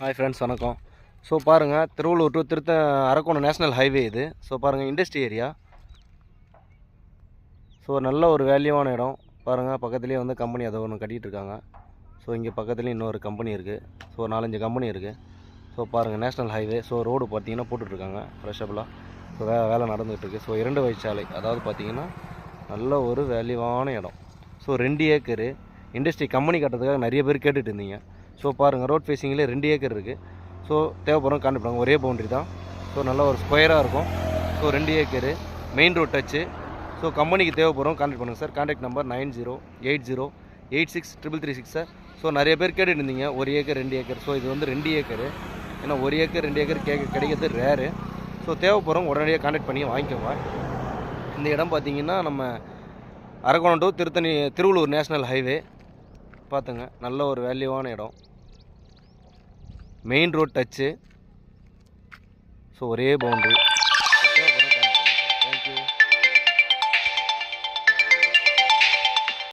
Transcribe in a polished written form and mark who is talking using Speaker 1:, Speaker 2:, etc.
Speaker 1: Hi friends, வணக்கம். So பாருங்கள், Tiruvallur to Arakkonam national highway இது. ஸோ பாருங்கள், இண்டஸ்ட்ரி ஏரியா. ஸோ நல்ல ஒரு வேல்யூவான இடம். பாருங்கள், பக்கத்துலேயே வந்து கம்பெனி அதை ஒன்று கட்டிகிட்டு இருக்காங்க. ஸோ இங்கே பக்கத்துலேயும் இன்னொரு கம்பெனி இருக்குது. ஸோ 4-5 கம்பெனி இருக்குது. ஸோ பாருங்கள், நேஷ்னல் ஹைவே. ஸோ ரோடு பார்த்தீங்கன்னா போட்டுட்ருக்காங்க ஃப்ரெஷ்ஷபிளாக. ஸோ வேலை நடந்துகிட்ருக்கு. ஸோ 2 வழிச்சாலை, அதாவது பார்த்தீங்கன்னா நல்ல ஒரு வேல்யூவான இடம். ஸோ 2 ஏக்கரு இண்டஸ்ட்ரி கம்பெனி கட்டுறதுக்காக நிறைய பேர் கேட்டுட்டு இருந்தீங்க. ஸோ பாருங்கள், ரோட் ஃபேஸிங்லேயே 2 ஏக்கர் இருக்குது. ஸோ தேவைப்படுறோம் கான்டாக்ட் பண்ணுங்க. ஒரே பவுண்ட்ரி தான். ஸோ நல்ல ஒரு ஸ்கொயராக இருக்கும். So 2 acre main road touch. So கம்பெனிக்கு தேவைப்படுறோம் கான்டாக்ட் பண்ணுங்கள் sir. Contact number 9080863336 sir. So நிறைய பேர் கேட்டுட்டு இருந்தீங்க 1 ஏக்கர் 2 ஏக்கர். ஸோ இது வந்து 2 ஏக்கரு. ஏன்னா 1 ஏக்கர் 2 ஏக்கர் கிடைக்கிறது ரேரு. ஸோ தேவைப்படுறோம் உடனடியாக கான்டாக்ட் பண்ணி வாங்கிக்கோங்க. இந்த இடம் பார்த்தீங்கன்னா நம்ம Arakkonam to Tiruvallur national highway. பார்த்துங்க, நல்ல ஒரு வேல்யூவான இடம். Main road touch. ஸோ ஒரே பவுண்ட்ரி.